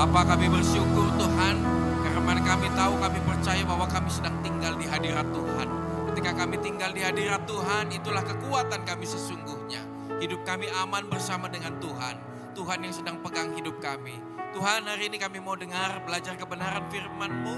Bapa, kami bersyukur Tuhan, karena kami tahu, kami percaya bahwa kami sedang tinggal di hadirat Tuhan. Ketika kami tinggal di hadirat Tuhan, itulah kekuatan kami sesungguhnya. Hidup kami aman bersama dengan Tuhan. Tuhan yang sedang pegang hidup kami. Tuhan, hari ini kami mau dengar, belajar kebenaran firman-Mu.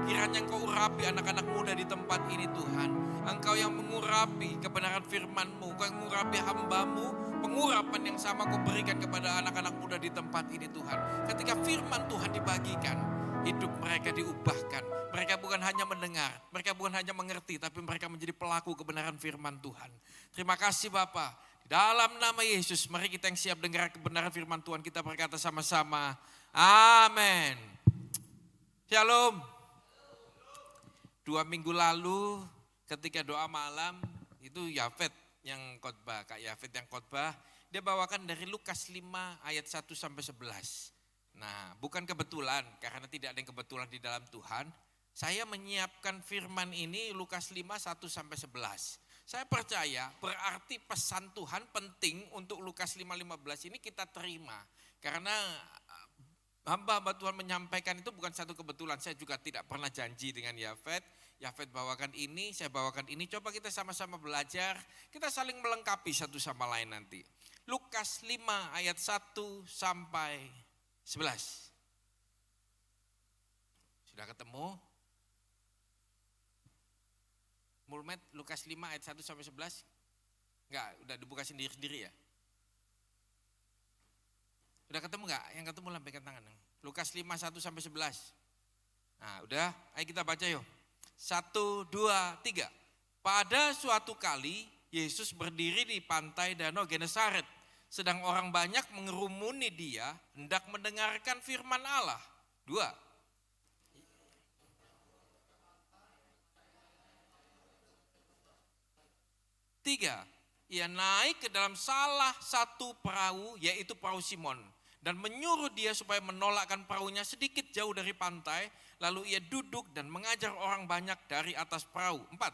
Kiranya Engkau urapi anak-anak muda di tempat ini Tuhan. Engkau yang mengurapi kebenaran firman-Mu, Engkau yang mengurapi hamba-Mu. Pengurapan yang sama Kau berikan kepada anak-anak muda di tempat ini Tuhan. Ketika firman Tuhan dibagikan, hidup mereka diubahkan. Mereka bukan hanya mendengar, mereka bukan hanya mengerti, tapi mereka menjadi pelaku kebenaran firman Tuhan. Terima kasih Bapa. Di dalam nama Yesus, mari kita yang siap dengar kebenaran firman Tuhan, kita berkata sama-sama, amin. Shalom. 2 minggu lalu ketika doa malam, itu Yafet yang khotbah, Kak Yafet yang khotbah, dia bawakan dari Lukas 5 ayat 1 sampai 11. Nah, bukan kebetulan, karena tidak ada yang kebetulan di dalam Tuhan. Saya menyiapkan firman ini Lukas 5 1 sampai 11. Saya percaya berarti pesan Tuhan penting untuk Lukas 5:15 ini kita terima. Karena hamba-hamba Tuhan menyampaikan itu bukan satu kebetulan. Saya juga tidak pernah janji dengan Yafet. Yafet bawakan ini, saya bawakan ini. Coba kita sama-sama belajar. Kita saling melengkapi satu sama lain nanti. Lukas 5 ayat 1 sampai 11. Sudah ketemu? Mulmet Lukas 5 ayat 1 sampai 11? Enggak, udah dibuka sendiri-sendiri ya? Udah ketemu enggak? Yang ketemu lambaikan tangan. Lukas 5 1 sampai 11. Nah, udah, ayo kita baca yuk. 1, 2, 3. Pada suatu kali Yesus berdiri di pantai Danau Genesaret. Sedang orang banyak mengerumuni dia hendak mendengarkan firman Allah. 2. Tiga, ia naik ke dalam salah satu perahu, yaitu perahu Simon, dan menyuruh dia supaya menolakkan perahunya sedikit jauh dari pantai, lalu ia duduk dan mengajar orang banyak dari atas perahu. 4.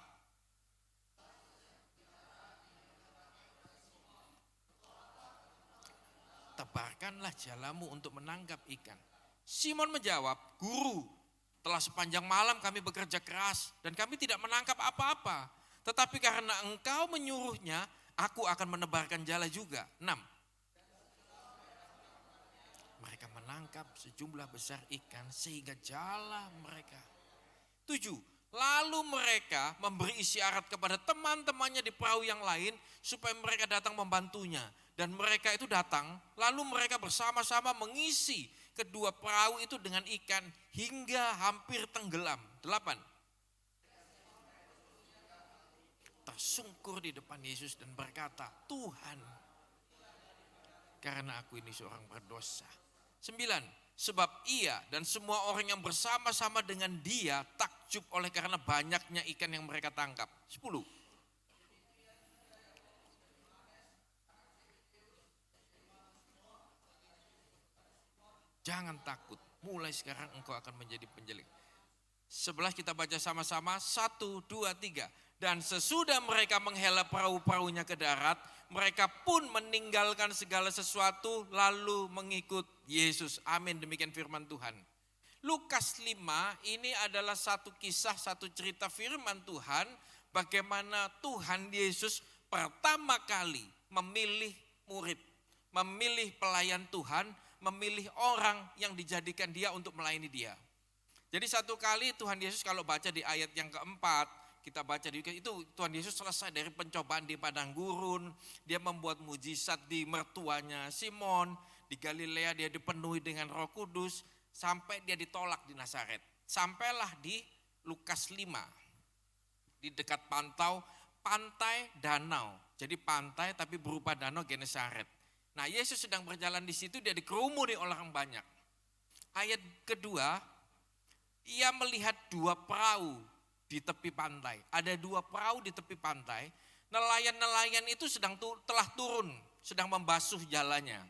Tebarkanlah jalamu untuk menangkap ikan. Simon menjawab, Guru, telah sepanjang malam kami bekerja keras dan kami tidak menangkap apa-apa. Tetapi karena engkau menyuruhnya, aku akan menebarkan jala juga. 6. Mereka menangkap sejumlah besar ikan sehingga jala mereka. 7. Lalu mereka memberi isyarat kepada teman-temannya di perahu yang lain supaya mereka datang membantunya. Dan mereka itu datang, lalu mereka bersama-sama mengisi kedua perahu itu dengan ikan hingga hampir tenggelam. 8. Tersungkur di depan Yesus dan berkata, Tuhan, karena aku ini seorang berdosa. 9. Sebab ia dan semua orang yang bersama-sama dengan dia takjub oleh karena banyaknya ikan yang mereka tangkap. 10. Jangan takut, mulai sekarang engkau akan menjadi penjeling. 11 kita baca sama-sama, 1, 2, 3. Dan sesudah mereka menghela perahu-perahunya ke darat, mereka pun meninggalkan segala sesuatu lalu mengikut Yesus. Amin, demikian firman Tuhan. Lukas 5 ini adalah satu kisah, satu cerita firman Tuhan. Bagaimana Tuhan Yesus pertama kali memilih murid, memilih pelayan Tuhan, memilih orang yang dijadikan dia untuk melayani dia. Jadi satu kali Tuhan Yesus kalau baca di ayat yang keempat, kita baca di itu Tuhan Yesus selesai dari pencobaan di padang gurun, dia membuat mujizat di mertuanya Simon, di Galilea dia dipenuhi dengan Roh Kudus sampai dia ditolak di Nazaret. Sampailah di Lukas 5 di dekat pantai danau. Jadi pantai tapi berupa danau Genesaret. Nah, Yesus sedang berjalan di situ, dia dikerumuni orang banyak. Ayat kedua, ia melihat 2 perahu di tepi pantai. Ada 2 perahu di tepi pantai. Nelayan-nelayan itu telah turun, sedang membasuh jalannya.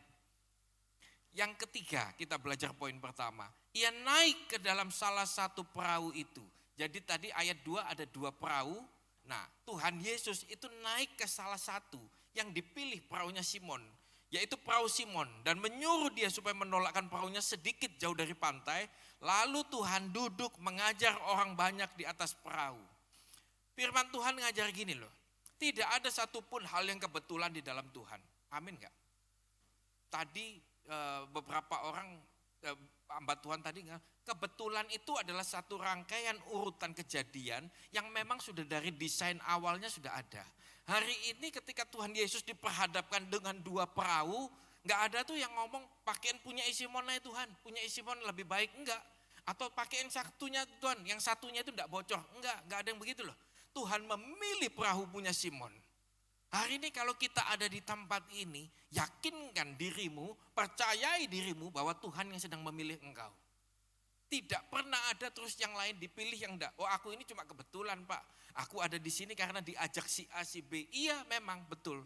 Yang ketiga, kita belajar poin pertama. Ia naik ke dalam salah satu perahu itu. Jadi tadi ayat 2 ada 2 perahu. Nah, Tuhan Yesus itu naik ke salah satu yang dipilih perahunya Simon. yaitu perahu Simon, dan menyuruh dia supaya menolakkan perahunya sedikit jauh dari pantai. Lalu Tuhan duduk mengajar orang banyak di atas perahu. Firman Tuhan ngajar gini loh, tidak ada satupun hal yang kebetulan di dalam Tuhan. Amin gak? Tadi beberapa orang hamba Tuhan tadi, kebetulan itu adalah satu rangkaian urutan kejadian yang memang sudah dari desain awalnya sudah ada. Hari ini ketika Tuhan Yesus diperhadapkan dengan dua perahu, nggak ada tuh yang ngomong pakaian punya Simon aja Tuhan, punya Simon lebih baik, enggak. Atau pakaian satunya Tuhan, yang satunya itu enggak bocor, enggak ada yang begitu loh. Tuhan memilih perahu punya Simon. Hari ini kalau kita ada di tempat ini, yakinkan dirimu, percayai dirimu bahwa Tuhan yang sedang memilih engkau. Tidak pernah ada terus yang lain dipilih yang enggak. Oh aku ini cuma kebetulan Pak, aku ada di sini karena diajak si A, si B. Iya memang betul.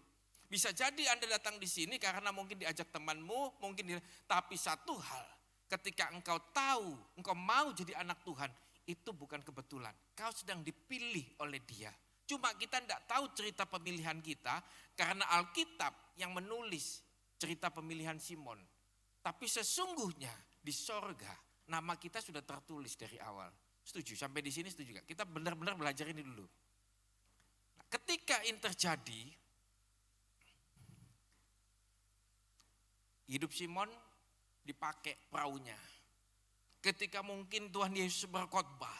Bisa jadi Anda datang di sini karena mungkin diajak temanmu, tapi satu hal, ketika engkau tahu, engkau mau jadi anak Tuhan, itu bukan kebetulan. Kau sedang dipilih oleh Dia. Cuma kita tidak tahu cerita pemilihan kita karena Alkitab yang menulis cerita pemilihan Simon. Tapi sesungguhnya di sorga nama kita sudah tertulis dari awal. Setuju? Sampai di sini setuju gak? Kita benar-benar belajar ini dulu. Nah, ketika ini terjadi, hidup Simon dipakai perahunya. Ketika mungkin Tuhan Yesus berkhotbah,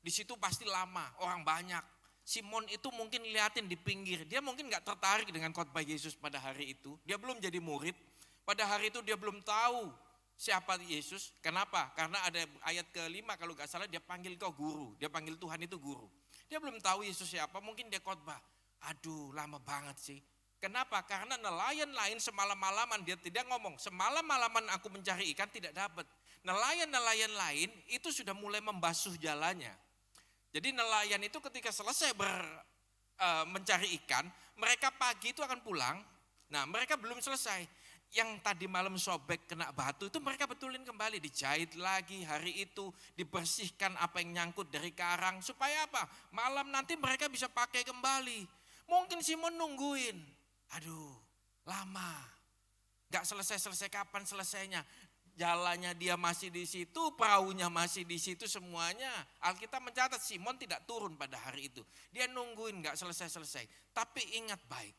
di situ pasti lama, orang banyak. Simon itu mungkin liatin di pinggir, dia mungkin gak tertarik dengan khotbah Yesus pada hari itu. Dia belum jadi murid, pada hari itu dia belum tahu siapa Yesus. Kenapa? Karena ada ayat ke-5 kalau gak salah, dia panggil kau guru, dia panggil Tuhan itu guru. Dia belum tahu Yesus siapa, mungkin dia khotbah. Aduh lama banget sih. Kenapa? Karena nelayan lain semalam-malaman, dia tidak ngomong, semalam-malaman aku mencari ikan tidak dapat. Nelayan-nelayan lain itu sudah mulai membasuh jalannya. Jadi nelayan itu ketika selesai mencari ikan, mereka pagi itu akan pulang. Nah mereka belum selesai. Yang tadi malam sobek kena batu itu mereka betulin kembali, dijahit lagi hari itu, dibersihkan apa yang nyangkut dari karang. Supaya apa? Malam nanti mereka bisa pakai kembali. Mungkin Simon nungguin, aduh lama, gak selesai-selesai, kapan selesainya? Jalannya dia masih di situ, perahunya masih di situ semuanya. Alkitab mencatat Simon tidak turun pada hari itu. Dia nungguin gak selesai-selesai. Tapi ingat baik,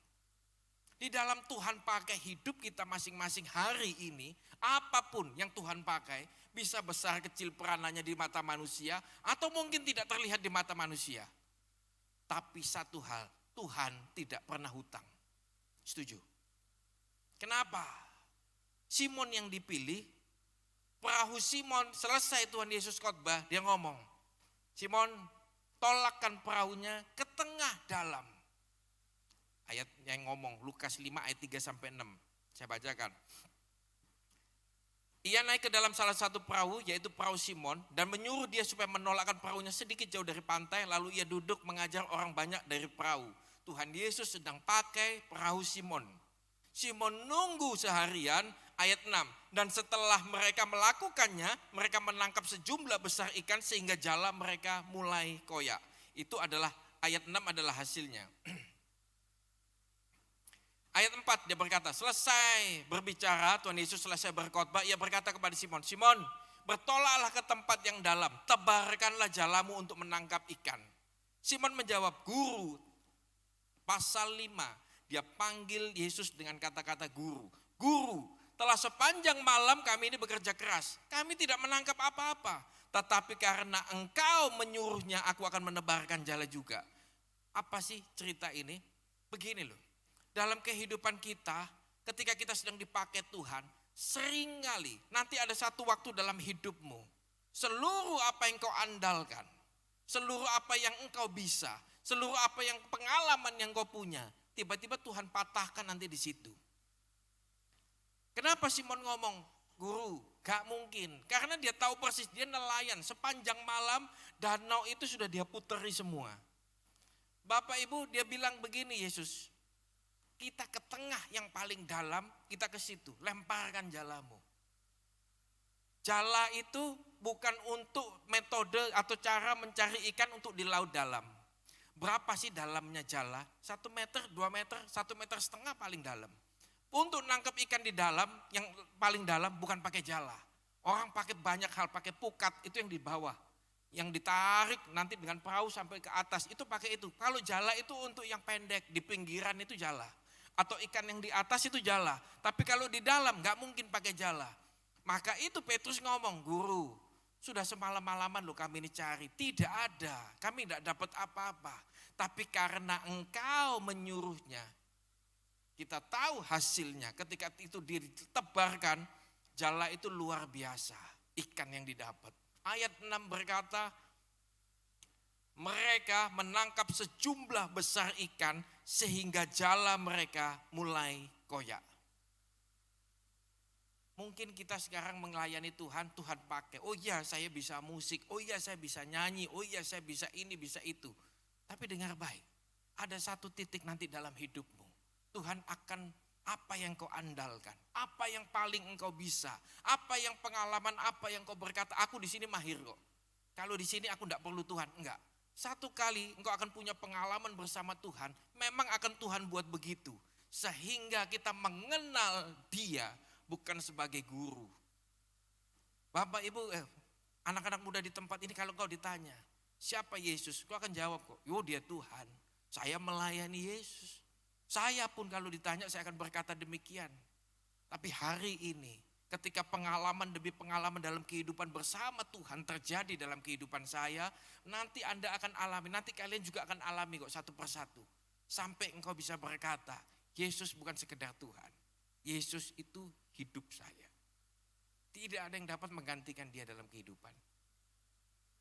di dalam Tuhan pakai hidup kita masing-masing hari ini, apapun yang Tuhan pakai, bisa besar kecil peranannya di mata manusia, atau mungkin tidak terlihat di mata manusia. Tapi satu hal, Tuhan tidak pernah hutang. Setuju? Kenapa? Simon yang dipilih, perahu Simon selesai Tuhan Yesus khotbah, dia ngomong, Simon tolakkan perahunya ke tengah dalam. Ayat yang ngomong Lukas 5 ayat 3-6. Saya bacakan. Ia naik ke dalam salah satu perahu, yaitu perahu Simon, dan menyuruh dia supaya menolakkan perahunya sedikit jauh dari pantai. Lalu ia duduk mengajar orang banyak dari perahu. Tuhan Yesus sedang pakai perahu Simon. Simon nunggu seharian, ayat 6. Dan setelah mereka melakukannya, mereka menangkap sejumlah besar ikan sehingga jala mereka mulai koyak. Itu adalah ayat 6 adalah hasilnya. Ayat 4 dia berkata, selesai berbicara, Tuhan Yesus selesai berkhotbah, ia berkata kepada Simon, Simon bertolaklah ke tempat yang dalam, tebarkanlah jalamu untuk menangkap ikan. Simon menjawab, Guru. Pasal 5, dia panggil Yesus dengan kata-kata guru. Guru, telah sepanjang malam kami ini bekerja keras, kami tidak menangkap apa-apa. Tetapi karena engkau menyuruhnya, aku akan menebarkan jala juga. Apa sih cerita ini? Begini loh. Dalam kehidupan kita, ketika kita sedang dipakai Tuhan, seringkali nanti ada satu waktu dalam hidupmu, seluruh apa yang kau andalkan, seluruh apa yang engkau bisa, seluruh apa yang pengalaman yang kau punya, tiba-tiba Tuhan patahkan nanti di situ. Kenapa Simon ngomong, Guru, gak mungkin. Karena dia tahu persis, dia nelayan sepanjang malam, danau itu sudah dia puteri semua. Bapak Ibu, dia bilang begini Yesus, kita ke tengah yang paling dalam, kita ke situ, lemparkan jalamu. Jala itu bukan untuk metode atau cara mencari ikan untuk di laut dalam. Berapa sih dalamnya jala? 1 meter, 2 meter, 1,5 meter paling dalam. Untuk nangkep ikan di dalam, yang paling dalam bukan pakai jala. Orang pakai banyak hal, pakai pukat, itu yang di bawah. Yang ditarik nanti dengan perahu sampai ke atas, itu pakai itu. Kalau jala itu untuk yang pendek, di pinggiran itu jala. Atau ikan yang di atas itu jala. Tapi kalau di dalam nggak mungkin pakai jala. Maka itu Petrus ngomong, guru, sudah semalam-malaman loh kami ini cari. Tidak ada, kami tidak dapat apa-apa. Tapi karena engkau menyuruhnya, kita tahu hasilnya. Ketika itu ditebarkan, jala itu luar biasa, ikan yang didapat. Ayat 6 berkata, mereka menangkap sejumlah besar ikan sehingga jala mereka mulai koyak. Mungkin kita sekarang melayani Tuhan, Tuhan pakai, oh iya saya bisa musik, oh iya saya bisa nyanyi, oh iya saya bisa ini, bisa itu. Tapi dengar baik, ada satu titik nanti dalam hidupmu, Tuhan akan apa yang kau andalkan, apa yang paling engkau bisa, apa yang pengalaman, apa yang kau berkata, aku di sini mahir kok. Kalau di sini aku tidak perlu Tuhan, enggak. Satu kali engkau akan punya pengalaman bersama Tuhan, memang akan Tuhan buat begitu. Sehingga kita mengenal Dia bukan sebagai guru. Bapak Ibu, anak-anak muda di tempat ini kalau kau ditanya, siapa Yesus? Kau akan jawab kok, yo dia Tuhan. Saya melayani Yesus. Saya pun kalau ditanya saya akan berkata demikian. Tapi hari ini ketika pengalaman demi pengalaman dalam kehidupan bersama Tuhan terjadi dalam kehidupan saya, nanti Anda akan alami, nanti kalian juga akan alami kok satu persatu. Sampai engkau bisa berkata, Yesus bukan sekedar Tuhan. Yesus itu hidup saya. Tidak ada yang dapat menggantikan dia dalam kehidupan.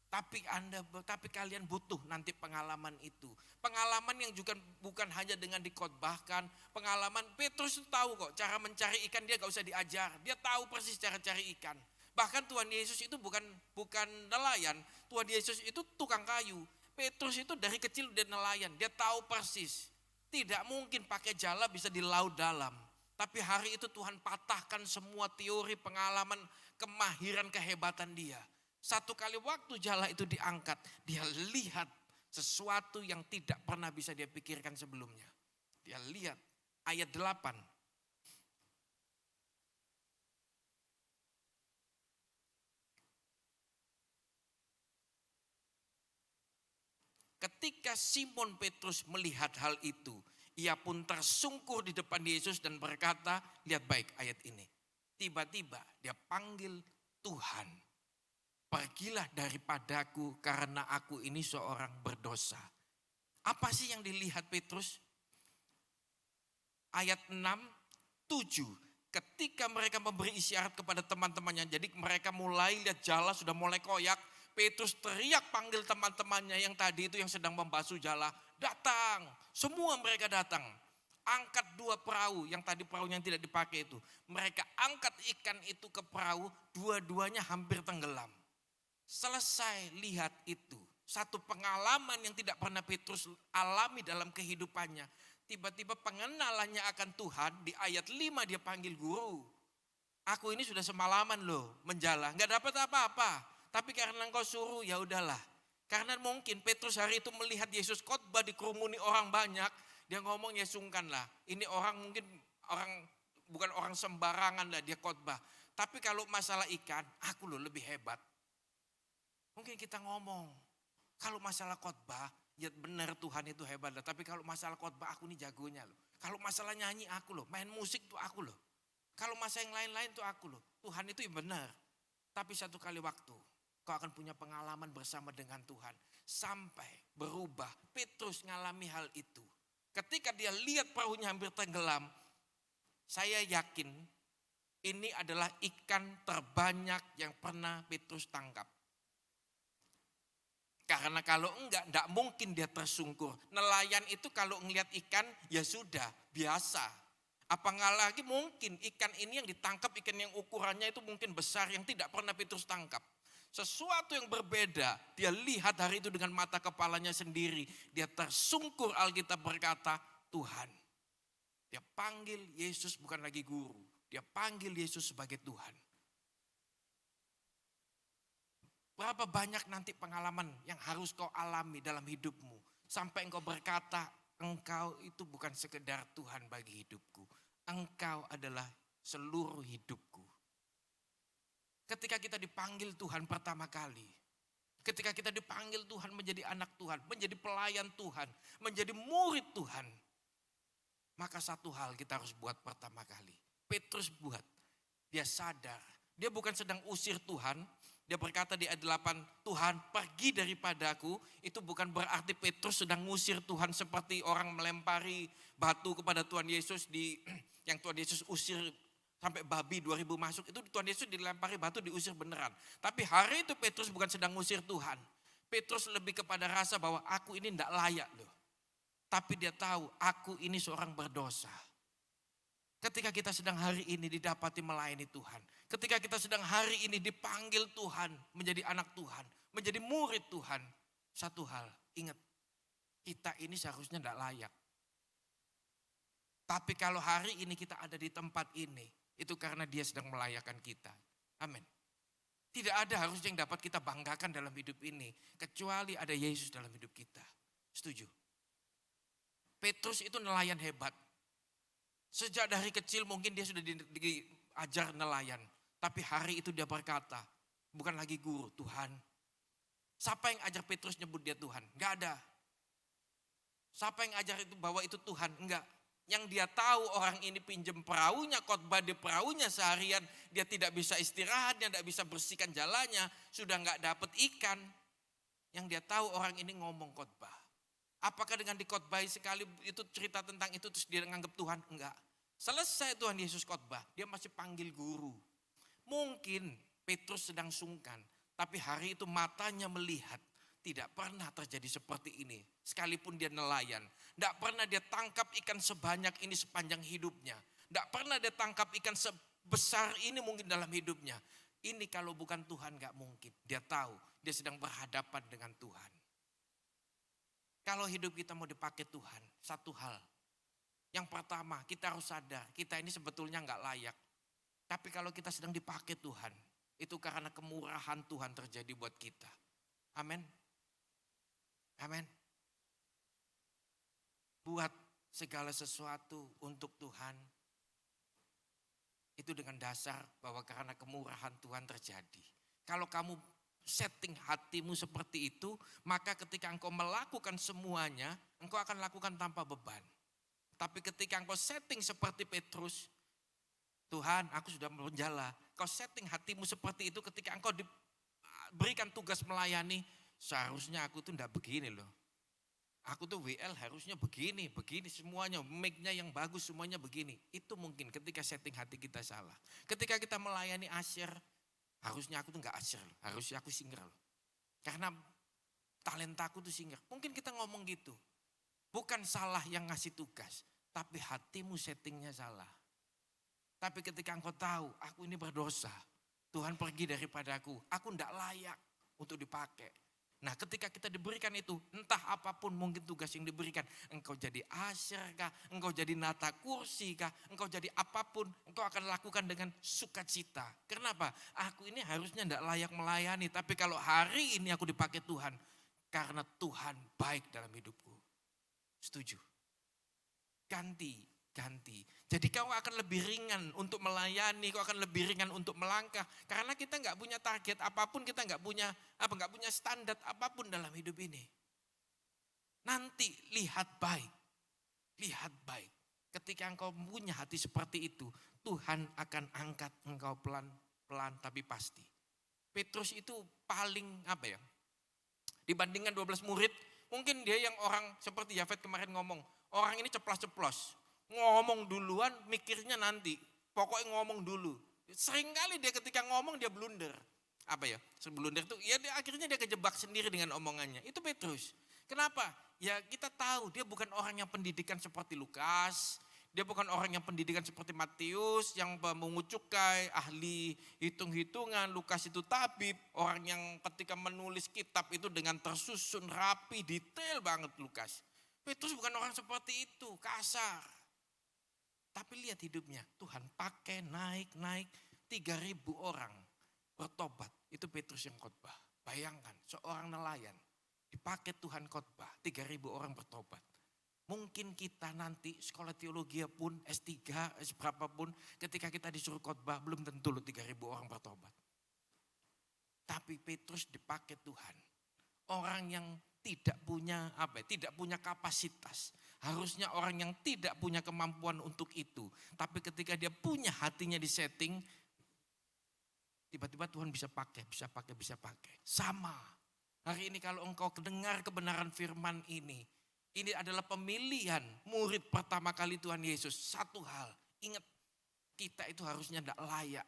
Tapi kalian butuh nanti pengalaman itu. Pengalaman yang juga bukan hanya dengan dikhotbahkan. Pengalaman Petrus itu tahu kok cara mencari ikan, dia gak usah diajar. Dia tahu persis cara cari ikan. Bahkan Tuhan Yesus itu bukan nelayan. Tuhan Yesus itu tukang kayu. Petrus itu dari kecil dia nelayan. Dia tahu persis. Tidak mungkin pakai jala bisa di laut dalam. Tapi hari itu Tuhan patahkan semua teori, pengalaman, kemahiran, kehebatan dia. Satu kali waktu jala itu diangkat, dia lihat sesuatu yang tidak pernah bisa dia pikirkan sebelumnya. Dia lihat ayat 8. Ketika Simon Petrus melihat hal itu, ia pun tersungkur di depan Yesus dan berkata, lihat baik ayat ini. Tiba-tiba dia panggil Tuhan. Pergilah daripadaku karena aku ini seorang berdosa. Apa sih yang dilihat Petrus? Ayat 6, 7. Ketika mereka memberi isyarat kepada teman-temannya, jadi mereka mulai lihat jala sudah mulai koyak. Petrus teriak panggil teman-temannya yang tadi itu yang sedang membasuh jala. Datang, semua mereka datang. Angkat 2 perahu, yang tadi perahu yang tidak dipakai itu. Mereka angkat ikan itu ke perahu, dua-duanya hampir tenggelam. Selesai lihat itu, satu pengalaman yang tidak pernah Petrus alami dalam kehidupannya. Tiba-tiba pengenalannya akan Tuhan, di ayat 5 dia panggil guru. Aku ini sudah semalaman loh menjala, gak dapat apa-apa. Tapi karena engkau suruh ya udahlah. Karena mungkin Petrus hari itu melihat Yesus khotbah dikerumuni orang banyak. Dia ngomong ya sungkanlah. Ini orang mungkin bukan orang sembarangan lah dia khotbah. Tapi kalau masalah ikan aku loh lebih hebat. Mungkin kita ngomong kalau masalah khotbah ya benar Tuhan itu hebat lah. Tapi kalau masalah khotbah aku nih jagonya loh. Kalau masalah nyanyi aku loh. Main musik tuh aku loh. Kalau masalah yang lain-lain tuh aku loh. Tuhan itu ya benar. Tapi satu kali waktu kau akan punya pengalaman bersama dengan Tuhan. Sampai berubah. Petrus ngalami hal itu. Ketika dia lihat perahunya hampir tenggelam. Saya yakin ini adalah ikan terbanyak yang pernah Petrus tangkap. Karena kalau enggak mungkin dia tersungkur. Nelayan itu kalau ngelihat ikan ya sudah biasa. Apa enggak lagi mungkin ikan ini yang ditangkap, ikan yang ukurannya itu mungkin besar yang tidak pernah Petrus tangkap. Sesuatu yang berbeda, dia lihat hari itu dengan mata kepalanya sendiri. Dia tersungkur, Alkitab berkata, Tuhan. Dia panggil Yesus bukan lagi guru. Dia panggil Yesus sebagai Tuhan. Berapa banyak nanti pengalaman yang harus kau alami dalam hidupmu. Sampai engkau berkata, engkau itu bukan sekedar Tuhan bagi hidupku. Engkau adalah seluruh hidupku. Ketika kita dipanggil Tuhan pertama kali, ketika kita dipanggil Tuhan menjadi anak Tuhan, menjadi pelayan Tuhan, menjadi murid Tuhan, maka satu hal kita harus buat pertama kali. Petrus buat, dia sadar, dia bukan sedang usir Tuhan. Dia berkata di ayat 8, Tuhan pergi daripadaku. Itu bukan berarti Petrus sedang ngusir Tuhan seperti orang melempari batu kepada Tuhan Yesus yang Tuhan Yesus usir sampai babi 2000 masuk. Itu Tuhan Yesus dilempari batu diusir beneran. Tapi hari itu Petrus bukan sedang ngusir Tuhan. Petrus lebih kepada rasa bahwa aku ini tidak layak loh. Tapi dia tahu aku ini seorang berdosa. Ketika kita sedang hari ini didapati melayani Tuhan. Ketika kita sedang hari ini dipanggil Tuhan menjadi anak Tuhan. Menjadi murid Tuhan. Satu hal, ingat. Kita ini seharusnya tidak layak. Tapi kalau hari ini kita ada di tempat ini. Itu karena dia sedang melayakkan kita. Amin. Tidak ada harusnya yang dapat kita banggakan dalam hidup ini. Kecuali ada Yesus dalam hidup kita. Setuju? Petrus itu nelayan hebat. Sejak dari kecil mungkin dia sudah diajar nelayan. Tapi hari itu dia berkata, bukan lagi guru, Tuhan. Siapa yang ajar Petrus nyebut dia Tuhan? Enggak ada. Siapa yang ajar itu bahwa itu Tuhan? Enggak. Yang dia tahu orang ini pinjam perahunya, khotbah di perahunya seharian. Dia tidak bisa istirahat, dia tidak bisa bersihkan jalannya. Sudah enggak dapat ikan. Yang dia tahu orang ini ngomong khotbah. Apakah dengan dikhotbahi sekali itu cerita tentang itu terus dia menganggap Tuhan? Enggak. Selesai Tuhan Yesus khotbah, dia masih panggil guru. Mungkin Petrus sedang sungkan, tapi hari itu matanya melihat. Tidak pernah terjadi seperti ini. Sekalipun dia nelayan. Tidak pernah dia tangkap ikan sebanyak ini sepanjang hidupnya. Tidak pernah dia tangkap ikan sebesar ini mungkin dalam hidupnya. Ini kalau bukan Tuhan gak mungkin. Dia tahu dia sedang berhadapan dengan Tuhan. Kalau hidup kita mau dipakai Tuhan, satu hal. Yang pertama, kita harus sadar, kita ini sebetulnya gak layak. Tapi kalau kita sedang dipakai Tuhan, itu karena kemurahan Tuhan terjadi buat kita. Amin. Amin. Buat segala sesuatu untuk Tuhan, itu dengan dasar bahwa karena kemurahan Tuhan terjadi. Kalau kamu setting hatimu seperti itu, maka ketika engkau melakukan semuanya, engkau akan lakukan tanpa beban. Tapi ketika engkau setting seperti Petrus, Tuhan aku sudah menjala. Kau setting hatimu seperti itu ketika engkau diberikan tugas melayani, seharusnya aku tuh enggak begini loh. Aku tuh WL harusnya begini semuanya, mic-nya yang bagus semuanya begini. Itu mungkin ketika setting hati kita salah. Ketika kita melayani asyir, harusnya aku tuh enggak asyir loh, harusnya aku singer loh. Karena talentaku tuh singer. Mungkin kita ngomong gitu. Bukan salah yang ngasih tugas, tapi hatimu settingnya salah. Tapi ketika engkau tahu, aku ini berdosa. Tuhan pergi daripadaku, aku enggak layak untuk dipakai. Nah ketika kita diberikan itu, entah apapun mungkin tugas yang diberikan. Engkau jadi asyir kah, engkau jadi nata kursi kah, engkau jadi apapun. Engkau akan lakukan dengan sukacita. Kenapa? Aku ini harusnya enggak layak melayani. Tapi kalau hari ini aku dipakai Tuhan, karena Tuhan baik dalam hidupku. Setuju? Ganti. Jadi kau akan lebih ringan untuk melayani, kau akan lebih ringan untuk melangkah. Karena kita nggak punya target apapun, kita nggak punya standar apapun dalam hidup ini. Nanti lihat baik. Ketika engkau punya hati seperti itu, Tuhan akan angkat engkau pelan-pelan tapi pasti. Petrus itu paling dibandingkan 12 murid, mungkin dia yang orang seperti Yafet kemarin ngomong, orang ini ceplos-ceplos. Ngomong duluan, mikirnya nanti. Pokoknya ngomong dulu. Seringkali dia ketika ngomong dia blunder. Blunder itu akhirnya dia kejebak sendiri dengan omongannya. Itu Petrus. Kenapa? Ya kita tahu dia bukan orang yang pendidikan seperti Lukas. Dia bukan orang yang pendidikan seperti Matius yang memungut cukai, ahli hitung-hitungan. Lukas itu tabib, orang yang ketika menulis kitab itu dengan tersusun rapi, detail banget Lukas. Petrus bukan orang seperti itu, kasar. Tapi lihat hidupnya, Tuhan pakai naik 3.000 orang bertobat. Itu Petrus yang khotbah. Bayangkan seorang nelayan dipakai Tuhan khotbah, 3.000 orang bertobat. Mungkin kita nanti sekolah teologi pun, S3, berapapun, ketika kita disuruh khotbah, belum tentu loh 3.000 orang bertobat. Tapi Petrus dipakai Tuhan. Orang yang tidak punya tidak punya kapasitas. Harusnya orang yang tidak punya kemampuan untuk itu. Tapi ketika dia punya hatinya disetting, tiba-tiba Tuhan bisa pakai. Sama. Hari ini kalau engkau dengar kebenaran firman ini adalah pemilihan murid pertama kali Tuhan Yesus. Satu hal, ingat kita itu harusnya tidak layak.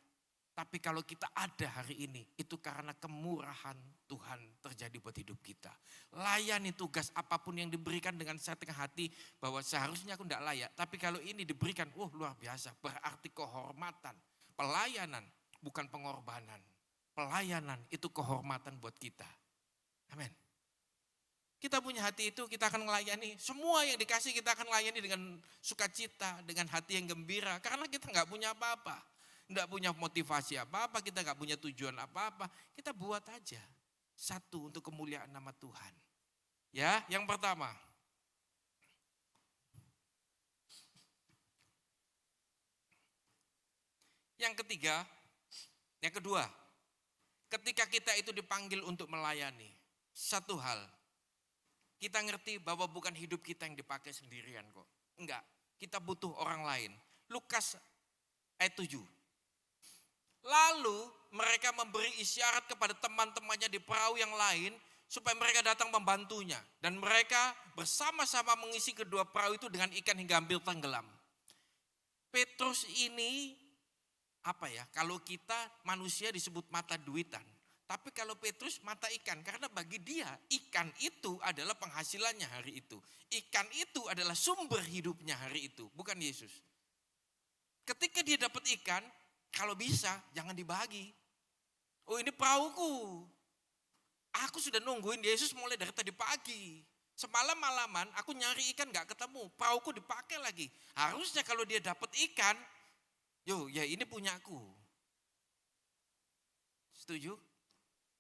Tapi kalau kita ada hari ini, itu karena kemurahan Tuhan terjadi buat hidup kita. Layani tugas apapun yang diberikan dengan setengah hati, bahwa seharusnya aku tidak layak. Tapi kalau ini diberikan, luar biasa, berarti kehormatan. Pelayanan, bukan pengorbanan. Pelayanan itu kehormatan buat kita. Amin. Kita punya hati itu, kita akan melayani. Semua yang dikasih kita akan layani dengan sukacita, dengan hati yang gembira. Karena kita nggak punya apa-apa. Nggak punya motivasi apa-apa, kita nggak punya tujuan apa-apa. Kita buat aja. Satu, untuk kemuliaan nama Tuhan. Ya, yang pertama. Yang ketiga, yang kedua. Ketika kita itu dipanggil untuk melayani. Satu hal. Kita ngerti bahwa bukan hidup kita yang dipakai sendirian kok. Enggak, kita butuh orang lain. Lukas ayat 7. Lalu mereka memberi isyarat kepada teman-temannya di perahu yang lain supaya mereka datang membantunya. Dan mereka bersama-sama mengisi kedua perahu itu dengan ikan hingga hampir tenggelam. Petrus ini kalau kita manusia disebut mata duitan. Tapi kalau Petrus mata ikan, karena bagi dia ikan itu adalah penghasilannya hari itu. Ikan itu adalah sumber hidupnya hari itu, bukan Yesus. Ketika dia dapat ikan, kalau bisa jangan dibagi. Oh, ini perahuku. Aku sudah nungguin Yesus mulai dari tadi pagi. Semalam malaman aku nyari ikan gak ketemu, perahuku dipakai lagi. Harusnya kalau dia dapat ikan, ini punyaku. Setuju?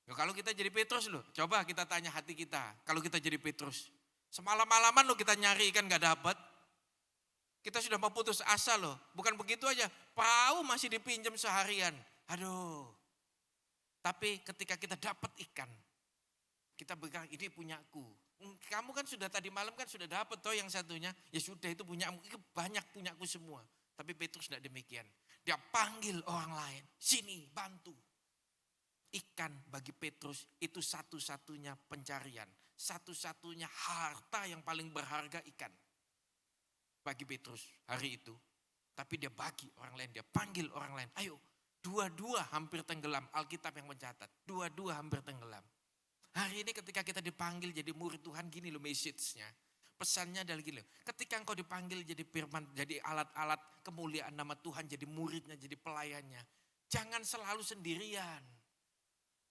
Kalau kita jadi Petrus loh, coba kita tanya hati kita. Kalau kita jadi Petrus, semalam-malaman loh kita nyari ikan gak dapat. Kita sudah mau putus asa loh. Bukan begitu aja, perahu masih dipinjam seharian. Aduh. Tapi ketika kita dapat ikan, kita bilang ini punyaku. Kamu kan sudah tadi malam kan sudah dapat toh yang satunya. Ya sudah itu punyamu, itu banyak punyaku semua. Tapi Petrus tidak demikian. Dia panggil orang lain, sini bantu. Ikan bagi Petrus itu satu-satunya pencarian. Satu-satunya harta yang paling berharga ikan. Bagi Petrus hari itu. Tapi dia bagi orang lain, dia panggil orang lain. Ayo, dua-dua hampir tenggelam. Alkitab yang mencatat, dua-dua hampir tenggelam. Hari ini ketika kita dipanggil jadi murid Tuhan, gini loh message-nya. Pesannya adalah gini loh. Ketika engkau dipanggil jadi firman, jadi alat-alat kemuliaan nama Tuhan, jadi muridnya, jadi pelayannya. Jangan selalu sendirian.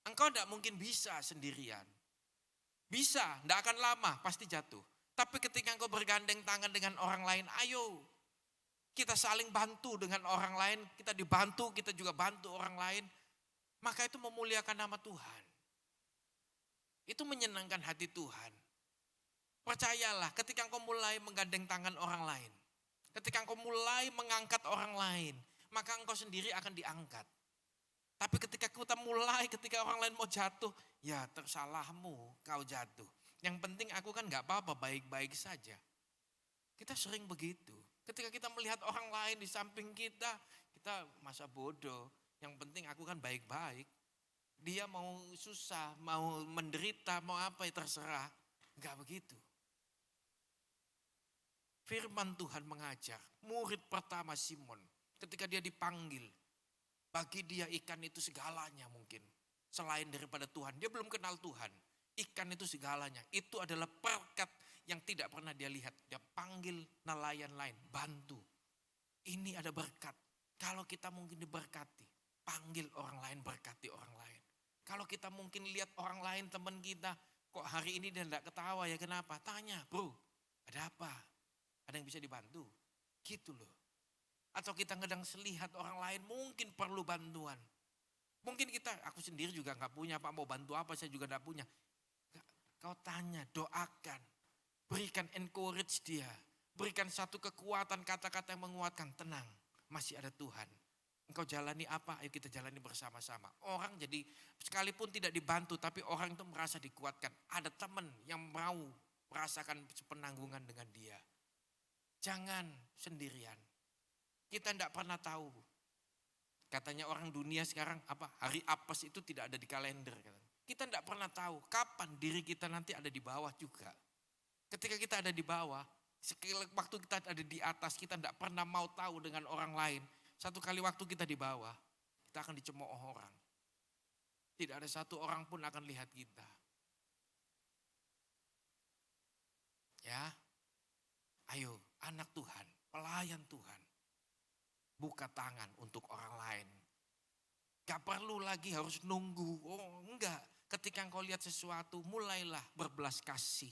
Engkau tidak mungkin bisa sendirian. Bisa, tidak akan lama, pasti jatuh. Tapi ketika engkau bergandeng tangan dengan orang lain, ayo. Kita saling bantu dengan orang lain, kita dibantu, kita juga bantu orang lain. Maka itu memuliakan nama Tuhan. Itu menyenangkan hati Tuhan. Percayalah, ketika engkau mulai menggandeng tangan orang lain. Ketika engkau mulai mengangkat orang lain, maka engkau sendiri akan diangkat. Tapi ketika ketika orang lain mau jatuh, ya tersalahmu kau jatuh. Yang penting aku kan gak apa-apa, baik-baik saja. Kita sering begitu. Ketika kita melihat orang lain di samping kita masa bodoh. Yang penting aku kan baik-baik. Dia mau susah, mau menderita, mau apa ya terserah. Gak begitu. Firman Tuhan mengajar, murid pertama Simon, ketika dia dipanggil, bagi dia ikan itu segalanya mungkin. Selain daripada Tuhan, dia belum kenal Tuhan. Ikan itu segalanya, itu adalah berkat yang tidak pernah dia lihat. Dia panggil nelayan lain, bantu. Ini ada berkat. Kalau kita mungkin diberkati, panggil orang lain, berkati orang lain. Kalau kita mungkin lihat orang lain, teman kita, kok hari ini dia tidak ketawa ya kenapa? Tanya, bro, ada apa? Ada yang bisa dibantu? Gitu loh. Atau kita ngedang selihat orang lain mungkin perlu bantuan. Mungkin aku sendiri juga gak punya, Pak mau bantu apa saya juga gak punya. Kau tanya, doakan. Berikan encourage dia. Berikan satu kekuatan, kata-kata yang menguatkan. Tenang, masih ada Tuhan. Engkau jalani apa? Ayo kita jalani bersama-sama. Orang jadi sekalipun tidak dibantu, tapi orang itu merasa dikuatkan. Ada teman yang mau merasakan penanggungan dengan dia. Jangan sendirian. Kita tidak pernah tahu. Katanya orang dunia sekarang hari apes itu tidak ada di kalender. Kita tidak pernah tahu kapan diri kita nanti ada di bawah juga. Ketika kita ada di bawah, waktu kita ada di atas, kita tidak pernah mau tahu dengan orang lain. Satu kali waktu kita di bawah, kita akan dicemooh orang. Tidak ada satu orang pun akan lihat kita. Ya, ayo anak Tuhan, pelayan Tuhan. Buka tangan untuk orang lain. Gak perlu lagi harus nunggu. Oh enggak, ketika engkau lihat sesuatu, mulailah berbelas kasih.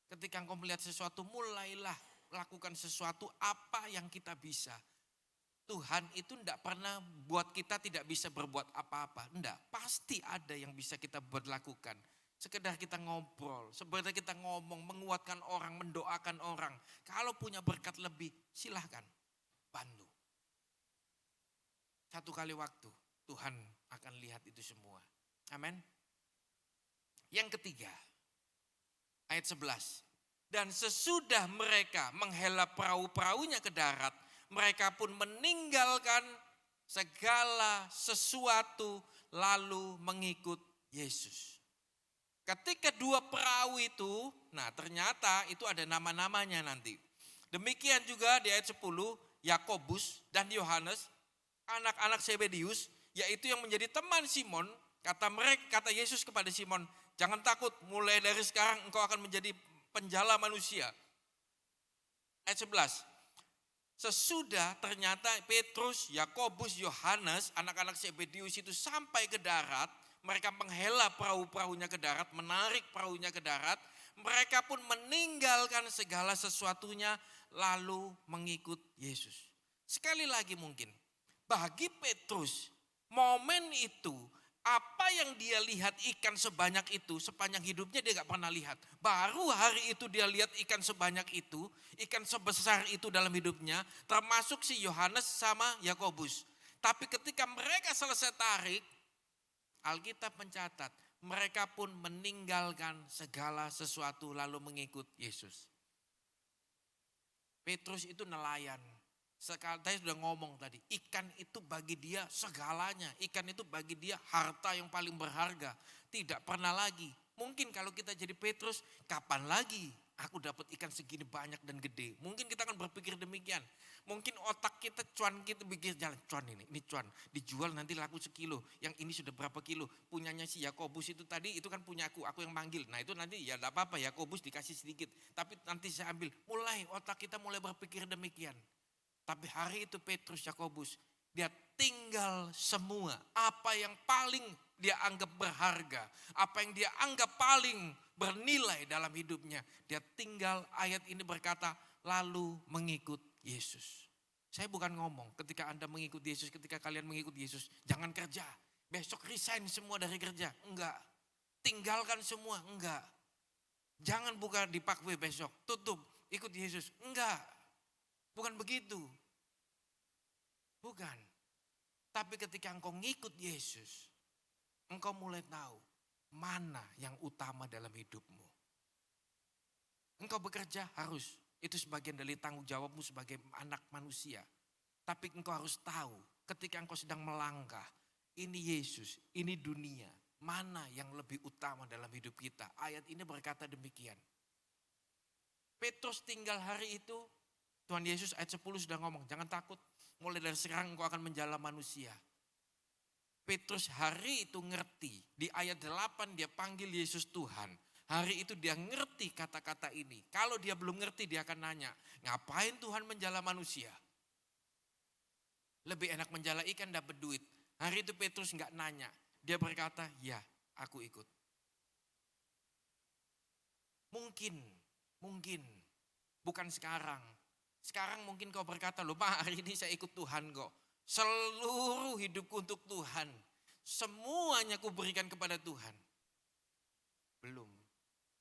Ketika engkau melihat sesuatu, mulailah lakukan sesuatu apa yang kita bisa. Tuhan itu tidak pernah buat kita tidak bisa berbuat apa-apa. Enggak, pasti ada yang bisa kita buat lakukan. Sekedar kita ngobrol, sekedar kita ngomong, menguatkan orang, mendoakan orang. Kalau punya berkat lebih, silahkan bantu. Satu kali waktu, Tuhan akan lihat itu semua. Amin. Yang ketiga, ayat 11. Dan sesudah mereka menghela perahu-perahunya ke darat, mereka pun meninggalkan segala sesuatu lalu mengikut Yesus. Ketika dua perahu itu, nah ternyata itu ada nama-namanya nanti. Demikian juga di ayat 10, Yakobus dan Yohanes, anak-anak Zebedius, yaitu yang menjadi teman Simon. Kata Yesus kepada Simon, jangan takut, mulai dari sekarang engkau akan menjadi penjala manusia. Ayat 11. Sesudah ternyata Petrus, Yakobus, Yohanes, anak-anak Zebedius itu sampai ke darat, mereka menghela perahu-perahunya ke darat, menarik perahunya ke darat, mereka pun meninggalkan segala sesuatunya lalu mengikut Yesus. Sekali lagi mungkin, bagi Petrus, momen itu, apa yang dia lihat ikan sebanyak itu, sepanjang hidupnya dia gak pernah lihat. Baru hari itu dia lihat ikan sebanyak itu, ikan sebesar itu dalam hidupnya, termasuk si Yohanes sama Yakobus. Tapi ketika mereka selesai tarik, Alkitab mencatat, mereka pun meninggalkan segala sesuatu lalu mengikut Yesus. Petrus itu nelayan. Saya sudah ngomong tadi, ikan itu bagi dia segalanya. Ikan itu bagi dia harta yang paling berharga. Tidak pernah lagi. Mungkin kalau kita jadi Petrus, kapan lagi aku dapat ikan segini banyak dan gede. Mungkin kita akan berpikir demikian. Mungkin otak kita, cuan kita pikir jalan, cuan ini cuan. Dijual nanti laku sekilo. Yang ini sudah berapa kilo. Punyanya si Yakobus itu tadi, itu kan punya aku yang manggil. Nah itu nanti ya tidak apa-apa, Yakobus dikasih sedikit. Tapi nanti saya ambil. Otak kita mulai berpikir demikian. Tapi hari itu Petrus, Yakobus, dia tinggal semua. Apa yang paling dia anggap berharga, apa yang dia anggap paling bernilai dalam hidupnya. Dia tinggal, ayat ini berkata, lalu mengikut Yesus. Saya bukan ngomong ketika Anda mengikut Yesus, ketika kalian mengikut Yesus, jangan kerja. Besok resign semua dari kerja. Enggak. Tinggalkan semua. Enggak. Jangan buka di Parkway besok. Tutup. Ikut Yesus. Enggak. Bukan begitu. Bukan. Tapi ketika engkau ngikut Yesus, engkau mulai tahu mana yang utama dalam hidupmu. Engkau bekerja harus. Itu sebagian dari tanggung jawabmu sebagai anak manusia. Tapi engkau harus tahu ketika engkau sedang melangkah. Ini Yesus, ini dunia. Mana yang lebih utama dalam hidup kita. Ayat ini berkata demikian. Petrus tinggal hari itu. Tuhan Yesus ayat 10 sudah ngomong, jangan takut, mulai dari sekarang engkau akan menjala manusia. Petrus hari itu ngerti, di ayat 8 dia panggil Yesus Tuhan. Hari itu dia ngerti kata-kata ini. Kalau dia belum ngerti dia akan nanya, ngapain Tuhan menjala manusia? Lebih enak menjala ikan dapat duit. Hari itu Petrus gak nanya, dia berkata, ya aku ikut. Mungkin, bukan sekarang. Sekarang mungkin kau berkata, loh Pak hari ini saya ikut Tuhan kok. Seluruh hidupku untuk Tuhan. Semuanya ku berikan kepada Tuhan. Belum.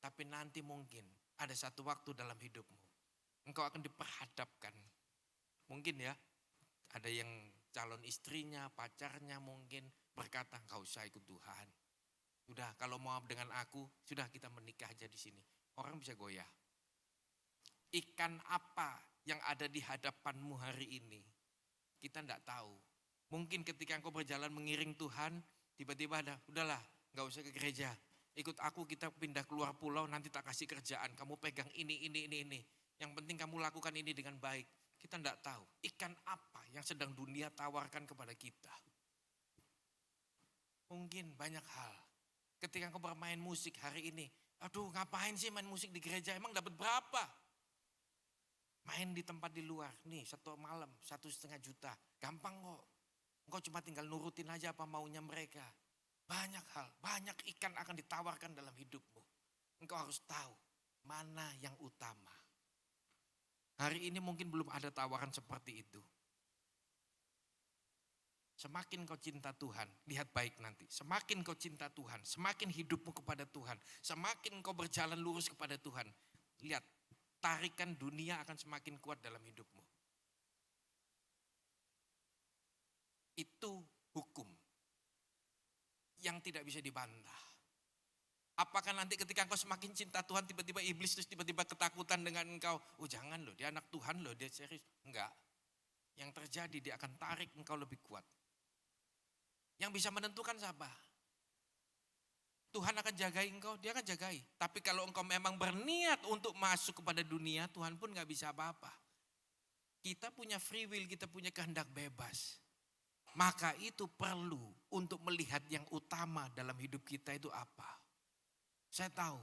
Tapi nanti mungkin ada satu waktu dalam hidupmu. Engkau akan diperhadapkan. Mungkin ya, ada yang calon istrinya, pacarnya mungkin berkata, "Enggak usah ikut Tuhan. Sudah, kalau mau dengan aku, sudah kita menikah aja di sini." Orang bisa goyah. Ikan apa yang ada di hadapanmu hari ini? Kita enggak tahu. Mungkin ketika engkau berjalan mengiring Tuhan, tiba-tiba ada, "Udahlah, enggak usah ke gereja. Ikut aku, kita pindah keluar pulau, nanti tak kasih kerjaan. Kamu pegang ini. Yang penting kamu lakukan ini dengan baik." Kita enggak tahu. Ikan apa yang sedang dunia tawarkan kepada kita? Mungkin banyak hal. Ketika engkau bermain musik hari ini, aduh ngapain sih main musik di gereja, emang dapat berapa? Main di tempat di luar, nih 1 malam 1,5 juta, gampang kok. Engkau cuma tinggal nurutin aja apa maunya mereka. Banyak hal, banyak ikan akan ditawarkan dalam hidupmu. Engkau harus tahu mana yang utama. Hari ini mungkin belum ada tawaran seperti itu. Semakin kau cinta Tuhan, lihat baik nanti. Semakin kau cinta Tuhan, semakin hidupmu kepada Tuhan. Semakin kau berjalan lurus kepada Tuhan. Lihat, tarikan dunia akan semakin kuat dalam hidupmu. Itu hukum yang tidak bisa dibantah. Apakah nanti ketika engkau semakin cinta Tuhan, tiba-tiba iblis terus tiba-tiba ketakutan dengan engkau. Oh jangan loh, dia anak Tuhan loh, dia serius. Enggak. Yang terjadi dia akan tarik engkau lebih kuat. Yang bisa menentukan siapa? Tuhan akan jagai engkau, dia akan jagai. Tapi kalau engkau memang berniat untuk masuk kepada dunia, Tuhan pun gak bisa apa-apa. Kita punya free will, kita punya kehendak bebas. Maka itu perlu untuk melihat yang utama dalam hidup kita itu apa. Saya tahu,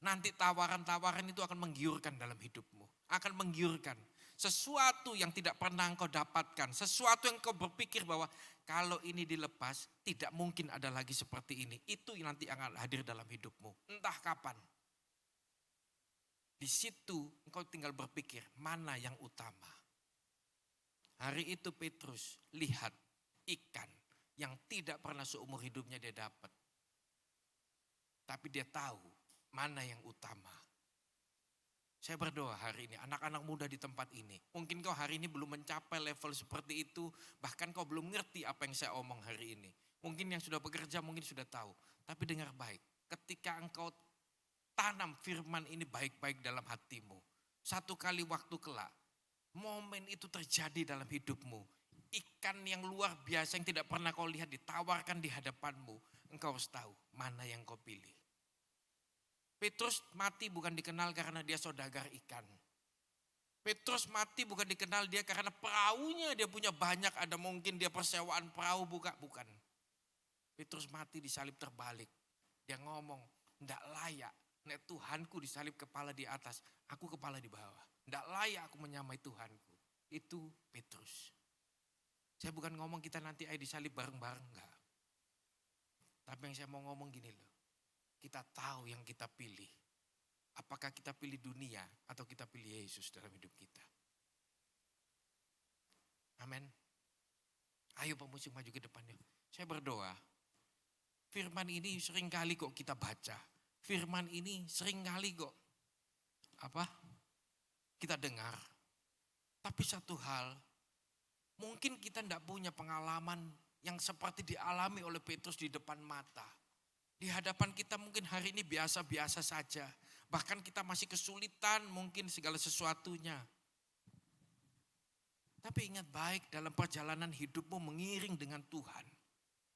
nanti tawaran-tawaran itu akan menggiurkan dalam hidupmu. Akan menggiurkan. Sesuatu yang tidak pernah engkau dapatkan. Sesuatu yang engkau berpikir bahwa kalau ini dilepas, tidak mungkin ada lagi seperti ini. Itu yang nanti akan hadir dalam hidupmu. Entah kapan. Di situ engkau tinggal berpikir, mana yang utama. Hari itu Petrus lihat ikan yang tidak pernah seumur hidupnya dia dapat. Tapi dia tahu mana yang utama. Saya berdoa hari ini, anak-anak muda di tempat ini. Mungkin kau hari ini belum mencapai level seperti itu. Bahkan kau belum ngerti apa yang saya omong hari ini. Mungkin yang sudah bekerja mungkin sudah tahu. Tapi dengar baik, ketika engkau tanam firman ini baik-baik dalam hatimu. Satu kali waktu kelak, momen itu terjadi dalam hidupmu. Ikan yang luar biasa yang tidak pernah kau lihat ditawarkan di hadapanmu. Engkau harus tahu mana yang kau pilih. Petrus mati bukan dikenal karena dia saudagar ikan. Petrus mati bukan dikenal dia karena perahunya dia punya banyak, ada mungkin dia persewaan perahu, bukan. Petrus mati disalib terbalik. Dia ngomong, "Ndak layak, nek Tuhanku disalib kepala di atas, aku kepala di bawah. Ndak layak aku menyamai Tuhanku." Itu Petrus. Saya bukan ngomong kita nanti disalib bareng-bareng, enggak. Tapi yang saya mau ngomong gini loh. Kita tahu yang kita pilih. Apakah kita pilih dunia atau kita pilih Yesus dalam hidup kita. Amin. Ayo pemusik maju ke depannya. Saya berdoa. Firman ini sering kali kok kita baca. Firman ini sering kali kok kita dengar. Tapi satu hal, mungkin kita tidak punya pengalaman yang seperti dialami oleh Petrus di depan mata. Di hadapan kita mungkin hari ini biasa-biasa saja. Bahkan kita masih kesulitan mungkin segala sesuatunya. Tapi ingat baik dalam perjalanan hidupmu mengiring dengan Tuhan.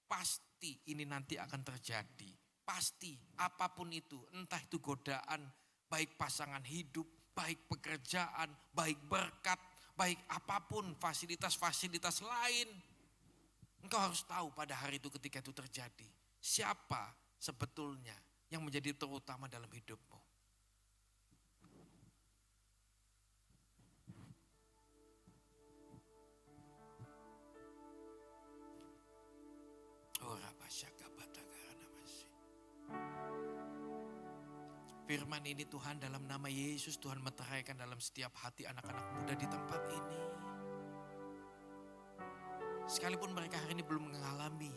Pasti ini nanti akan terjadi. Pasti apapun itu. Entah itu godaan, baik pasangan hidup, baik pekerjaan, baik berkat, baik apapun fasilitas-fasilitas lain. Engkau harus tahu pada hari itu ketika itu terjadi. Siapa sebetulnya yang menjadi terutama dalam hidupmu. Firman ini Tuhan dalam nama Yesus, Tuhan meteraikan dalam setiap hati anak-anak muda di tempat ini. Sekalipun mereka hari ini belum mengalami,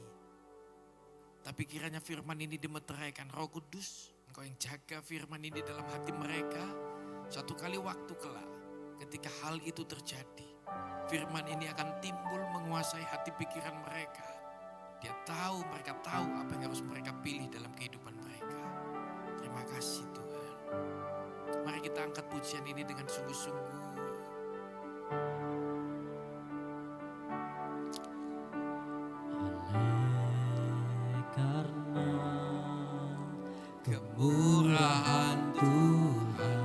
tapi kiranya firman ini dimeteraikan. Roh Kudus, Engkau yang jaga firman ini dalam hati mereka. Suatu kali waktu kelak, ketika hal itu terjadi, firman ini akan timbul menguasai hati pikiran mereka. Mereka tahu apa yang harus mereka pilih dalam kehidupan mereka. Terima kasih Tuhan. Mari kita angkat pujian ini dengan sungguh-sungguh. Karena kemurahan Tuhan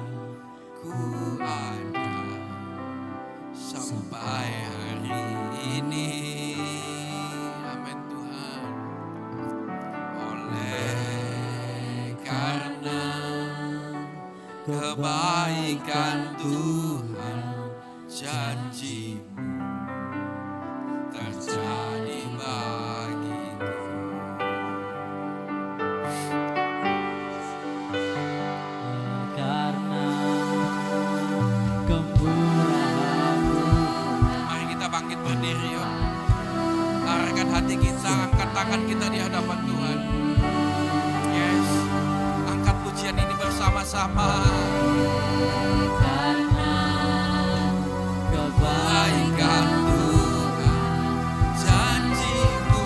ku ada Sampai hari ini. Amin Tuhan. Oleh karena kebaikan Tuhan, janji-Mu terjadi bagiku. karena kemurahan Mari kita bangkit berdiri yuk. Arahkan hati kita, angkat tangan kita di hadapan Tuhan. Yes, angkat pujian ini bersama-sama. karena Kebaikan Tuhan, janji-Mu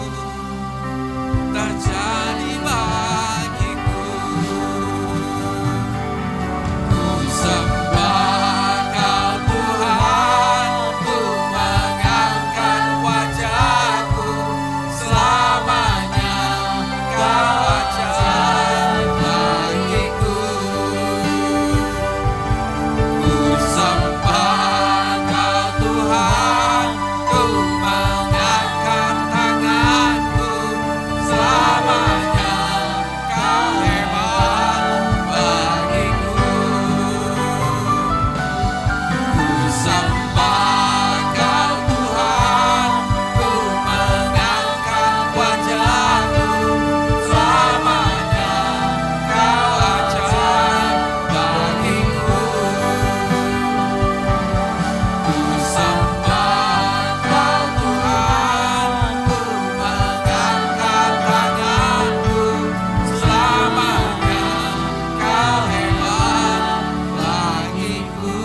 terjadi bagiku. Ku sembah Kau Tuhan, ku mengangkat wajahku. Selamanya Kau ajaib bagiku. Ku sembah Kau Tuhan, ku mengangkat tanganku. Selamanya Kau hebat bagiku. Ku sembah Kau Tuhan, ku mengangkat wajahku. Selamanya Kau ajaib bagiku. Ku sembah Kau Tuhan, ku mengangkat tanganku. Selamanya Kau hebat bagiku.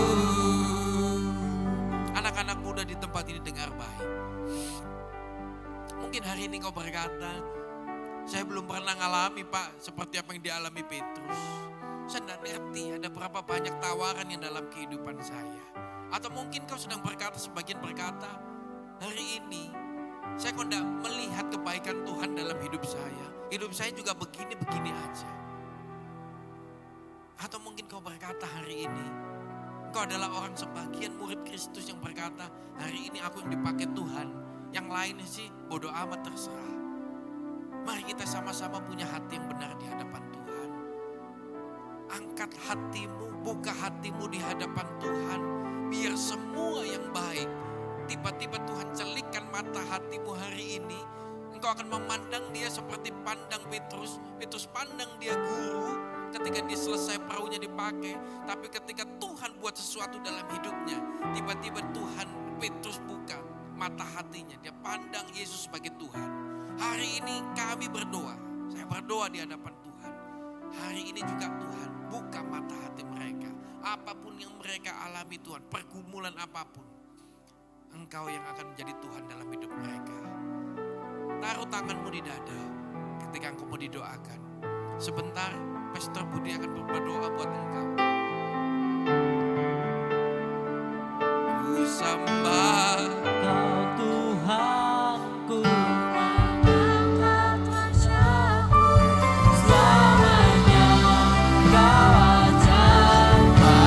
Anak-anak muda di tempat ini dengar baik. Mungkin hari ini kau berkata, saya belum pernah ngalami Pak seperti apa yang dialami Petrus. Saya tidak ngerti ada berapa banyak tawaran yang dalam kehidupan saya. Atau mungkin kau sedang berkata, sebagian berkata, hari ini saya kok tidak melihat kebaikan Tuhan dalam hidup saya. Hidup saya juga begini-begini aja. Atau mungkin kau berkata hari ini, engkau adalah orang sebagian murid Kristus yang berkata, hari ini aku yang dipakai Tuhan. Yang lainnya sih bodoh amat terserah. Mari kita sama-sama punya hati yang benar di hadapan Tuhan. Angkat hatimu, buka hatimu di hadapan Tuhan. Biar semua yang baik, tiba-tiba Tuhan celikkan mata hatimu hari ini. Engkau akan memandang dia seperti pandang Petrus. Petrus pandang dia guru ketika dia selesai perahunya dipakai. Tapi ketika Tuhan buat sesuatu dalam hidupnya, tiba-tiba Tuhan, Petrus buka mata hatinya. Dia pandang Yesus sebagai Tuhan. Hari ini kami berdoa. Saya berdoa di hadapan Tuhan. Hari ini juga Tuhan buka mata hati mereka. Apapun yang mereka alami Tuhan, pergumulan apapun, Engkau yang akan menjadi Tuhan dalam hidup mereka. Taruh tanganmu di dada ketika engkau mau didoakan. Sebentar, Pastor Budi akan berdoa buat engkau. Ku sembah